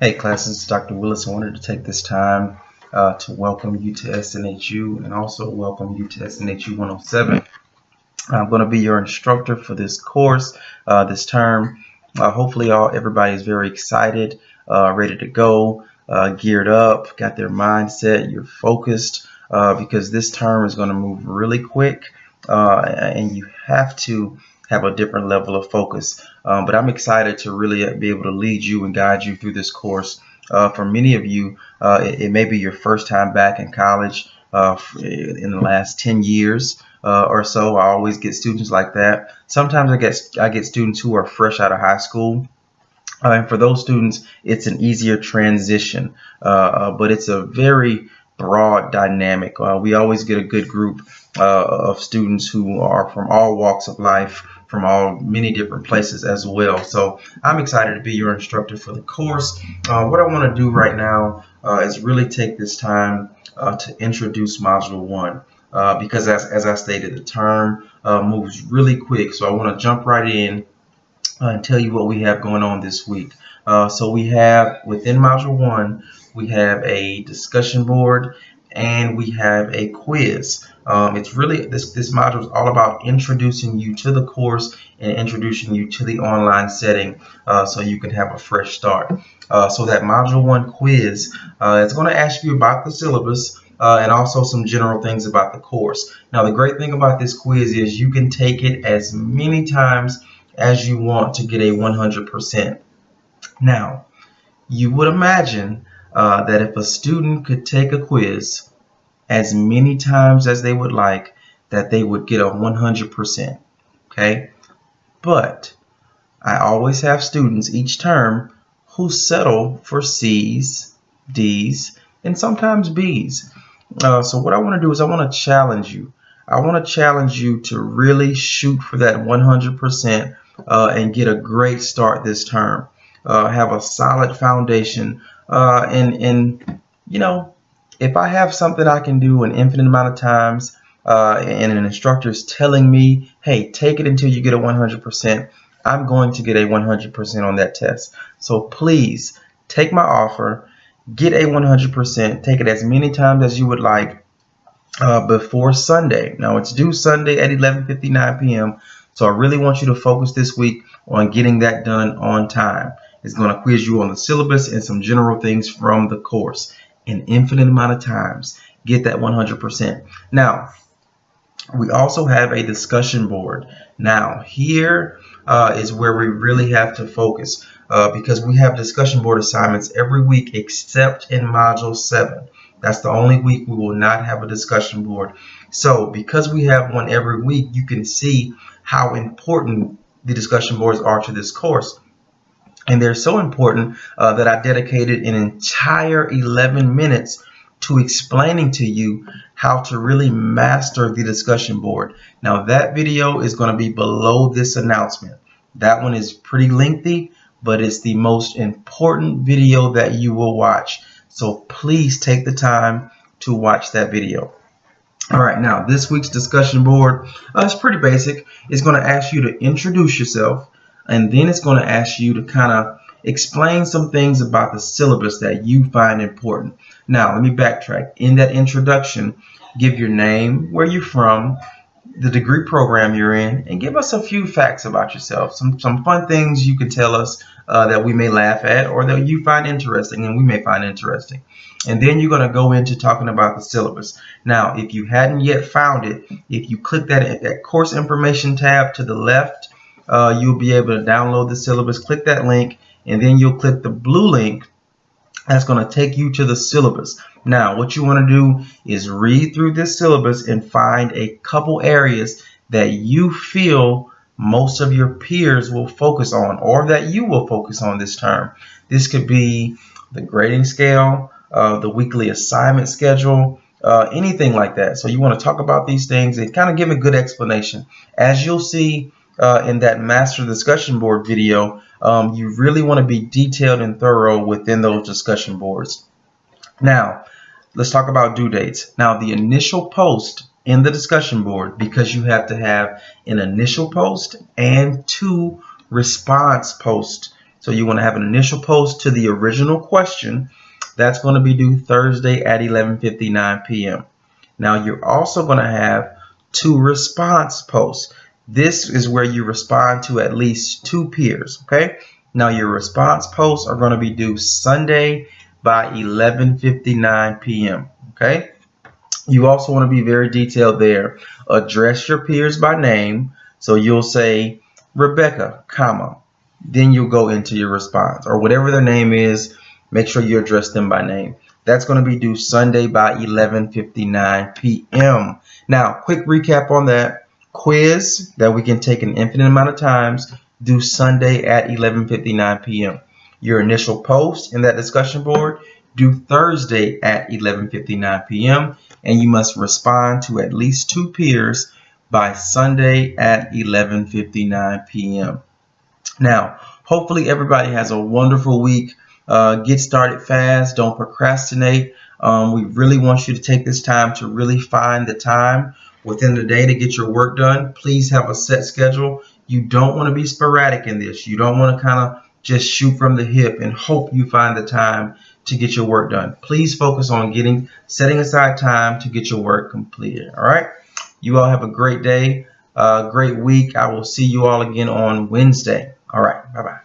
Hey class, this is Dr. Willis. I wanted to take this time to welcome you to SNHU and also welcome you to SNHU 107. I'm going to be your instructor for this course this term. Hopefully everybody is very excited, ready to go, geared up, got their mindset, you're focused because this term is going to move really quick and you have to have a different level of focus. But I'm excited to really be able to lead you and guide you through this course. For many of you, it may be your first time back in college in the last 10 years or so. I always get students like that. Sometimes I get students who are fresh out of high school. And for those students, it's an easier transition, but it's a very broad dynamic. We always get a good group of students who are from all walks of life, from many different places as well. So I'm excited to be your instructor for the course. What I want to do right now is really take this time to introduce Module 1. Because as I stated, the term moves really quick. So I want to jump right in and tell you what we have going on this week. So we have within Module 1, we have a discussion board and we have a quiz. It's really, this module is all about introducing you to the course and introducing you to the online setting so you can have a fresh start. So that Module 1 quiz, it's going to ask you about the syllabus and also some general things about the course. Now, the great thing about this quiz is you can take it as many times as you want to get a 100%. Now, you would imagine that if a student could take a quiz as many times as they would like, that they would get a 100%. Okay? But I always have students each term who settle for C's, D's, and sometimes B's. So what I want to do is I want to challenge you. I want to challenge you to really shoot for that 100% and get a great start this term. Have a solid foundation. And you know, if I have something I can do an infinite amount of times and an instructor is telling me, hey, take it until you get a 100%, I'm going to get a 100% on that test. So please take my offer, get a 100%, take it as many times as you would like before Sunday. Now it's due Sunday at 11:59 p.m. So I really want you to focus this week on getting that done on time. It's going to quiz you on the syllabus and some general things from the course. An infinite amount of times. Get that 100%. Now, we also have a discussion board. Now, here is where we really have to focus because we have discussion board assignments every week except in Module 7. That's the only week we will not have a discussion board. So because we have one every week, you can see how important the discussion boards are to this course. And they're so important that I dedicated an entire 11 minutes to explaining to you how to really master the discussion board. Now that video is going to be below this announcement. That one is pretty lengthy, but it's the most important video that you will watch. So please take the time to watch that video. All right, now this week's discussion board is pretty basic. It's going to ask you to introduce yourself, and then it's going to ask you to kind of explain some things about the syllabus that you find important. Now, let me backtrack. In that introduction, give your name, where you're from, the degree program you're in, and give us a few facts about yourself. Some fun things you can tell us that we may laugh at or that you find interesting and we may find interesting. And then you're going to go into talking about the syllabus. Now, if you hadn't yet found it, if you click that course information tab to the left, you'll be able to download the syllabus. Click that link, and then you'll click the blue link. That's going to take you to the syllabus. Now, what you want to do is read through this syllabus and find a couple areas that you feel most of your peers will focus on or that you will focus on this term. This could be the grading scale, the weekly assignment schedule, anything like that. So you want to talk about these things and kind of give a good explanation. As you'll see in that master discussion board video, you really want to be detailed and thorough within those discussion boards. Now, let's talk about due dates. Now, the initial post in the discussion board, because you have to have an initial post and 2 response posts So you want to have an initial post to the original question. That's going to be due Thursday at 11:59 p.m. Now you're also going to have 2 response posts. This is where you respond to at least 2 peers, okay? Now your response posts are going to be due Sunday by 11:59 p.m., okay? You also want to be very detailed there. Address your peers by name. So you'll say Rebecca, comma, then you'll go into your response, or whatever their name is. Make sure you address them by name. That's going to be due Sunday by 11:59 p.m. Now, quick recap on that. Quiz that we can take an infinite amount of times, due Sunday at 11:59 p.m. Your initial post in that discussion board, due Thursday at 11:59 p.m. And you must respond to at least 2 peers by Sunday at 11:59 p.m. Now, hopefully everybody has a wonderful week. Get started fast. Don't procrastinate. We really want you to take this time to really find the time within the day to get your work done. Please have a set schedule. You don't want to be sporadic in this. You don't want to kind of just shoot from the hip and hope you find the time to get your work done. Please focus on setting aside time to get your work completed. All right. You all have a great day, great week. I will see you all again on Wednesday. All right. Bye-bye.